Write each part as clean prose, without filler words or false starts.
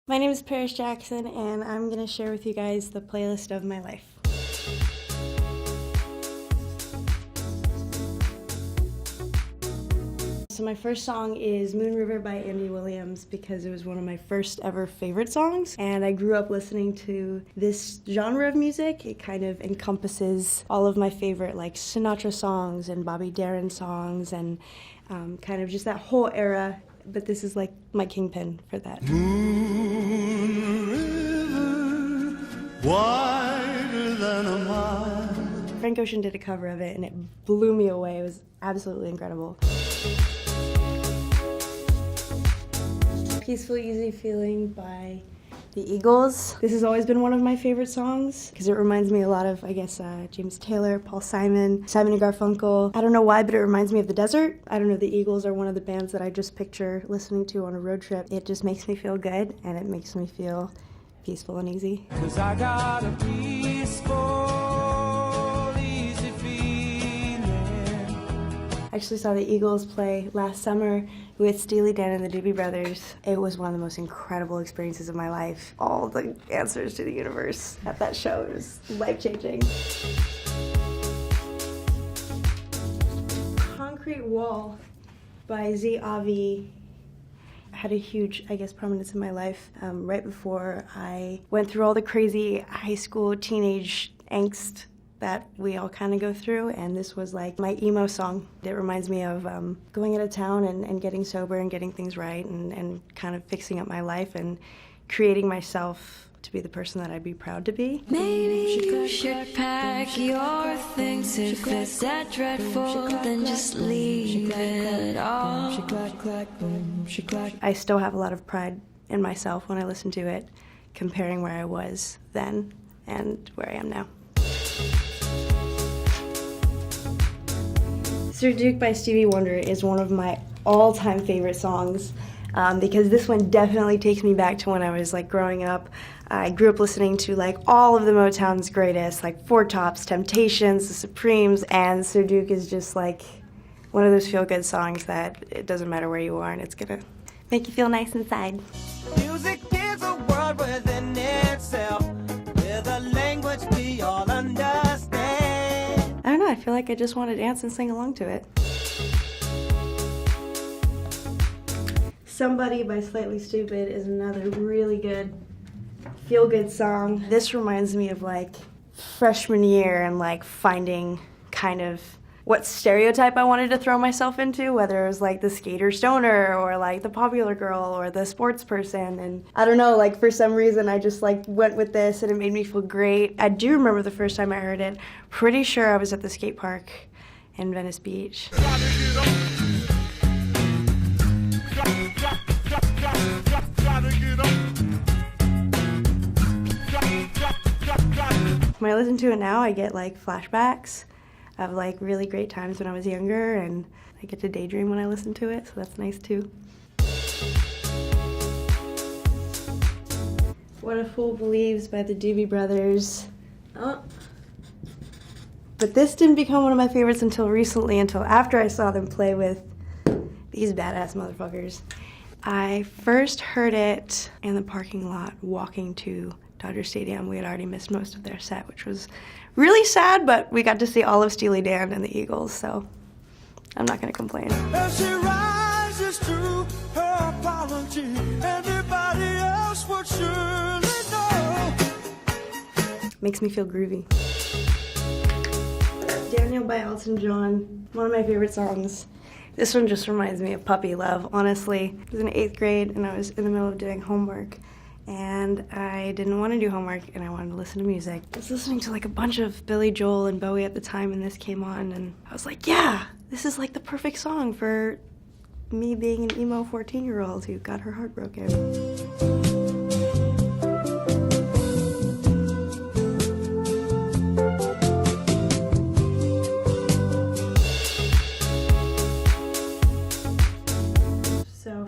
My name is Paris Jackson, and I'm going to share with you guys the playlist of my life. So my first song is Moon River by Andy Williams because it was one of my first ever favorite songs, and I grew up listening to this genre of music. It kind of encompasses all of my favorite like Sinatra songs and Bobby Darin songs and kind of just that whole era, but this is like my kingpin for that. Moon River, wider than a mile. Frank Ocean did a cover of it and it blew me away. It was absolutely incredible. Peaceful Easy Feeling by the Eagles. This has always been one of my favorite songs because it reminds me a lot of, I guess, James Taylor, Paul Simon, Simon and Garfunkel. I don't know why, but it reminds me of the desert. I don't know, the Eagles are one of the bands that I just picture listening to on a road trip. It just makes me feel good and it makes me feel peaceful and easy. 'Cause I got a peaceful, easy feeling. I actually saw the Eagles play last summer with Steely Dan and the Doobie Brothers. It was one of the most incredible experiences of my life. All the answers to the universe at that show. It was life-changing. Concrete Wall by Z Avi had a huge, I guess, prominence in my life right before I went through all the crazy high school teenage angst that we all kind of go through, and this was like my emo song. It reminds me of going out of town and getting sober and getting things right and kind of fixing up my life and creating myself to be the person that I'd be proud to be. Maybe you should pack your things. If it's that dreadful, then just leave it all. I still have a lot of pride in myself when I listen to it, comparing where I was then and where I am now. Sir Duke by Stevie Wonder is one of my all-time favorite songs because this one definitely takes me back to when I was like growing up. I grew up listening to like all of the Motown's greatest, like Four Tops, Temptations, The Supremes, and Sir Duke is just like one of those feel-good songs that it doesn't matter where you are and it's gonna make you feel nice inside. Music is a world within itself, with a language we all understand. I don't know, I feel like I just want to dance and sing along to it. Somebody by Slightly Stupid is another really good feel-good song. This reminds me of like freshman year and like finding kind of what stereotype I wanted to throw myself into, whether it was like the skater stoner or like the popular girl or the sports person. And I don't know, like for some reason I just like went with this and it made me feel great. I do remember the first time I heard it. Pretty sure I was at the skate park in Venice Beach. When I listen to it now, I get like flashbacks of like really great times when I was younger, and I get to daydream when I listen to it, so that's nice too. What a Fool Believes by the Doobie Brothers. Oh. But this didn't become one of my favorites until recently, until after I saw them play with these badass motherfuckers. I first heard it in the parking lot walking to Dodger Stadium. We had already missed most of their set, which was really sad, but we got to see all of Steely Dan and the Eagles, so I'm not going to complain. As she rises to her apology, everybody else would surely know. Makes me feel groovy. Daniel by Elton John, one of my favorite songs. This one just reminds me of puppy love, honestly. I was in 8th grade and I was in the middle of doing homework. And I didn't want to do homework and I wanted to listen to music. I was listening to like a bunch of Billy Joel and Bowie at the time and this came on and I was like, yeah, this is like the perfect song for me being an emo 14-year-old who got her heart broken.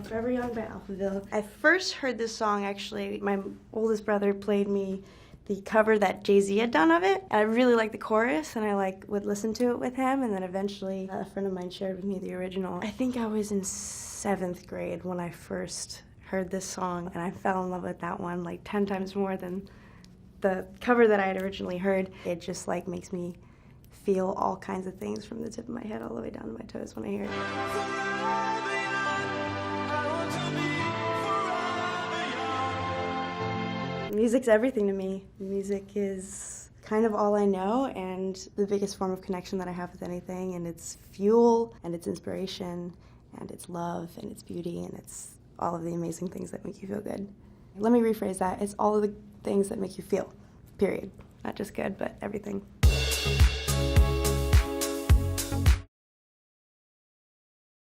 Forever Young by Alphaville. I first heard this song, actually, my oldest brother played me the cover that Jay-Z had done of it. I really liked the chorus and I would listen to it with him, and then eventually a friend of mine shared with me the original. I think I was in 7th grade when I first heard this song and I fell in love with that one like 10 times more than the cover that I had originally heard. It just like makes me feel all kinds of things from the tip of my head all the way down to my toes when I hear it. Music's everything to me. Music is kind of all I know and the biggest form of connection that I have with anything, and it's fuel and it's inspiration and it's love and it's beauty and it's all of the amazing things that make you feel good. Let me rephrase that. It's all of the things that make you feel, period. Not just good, but everything.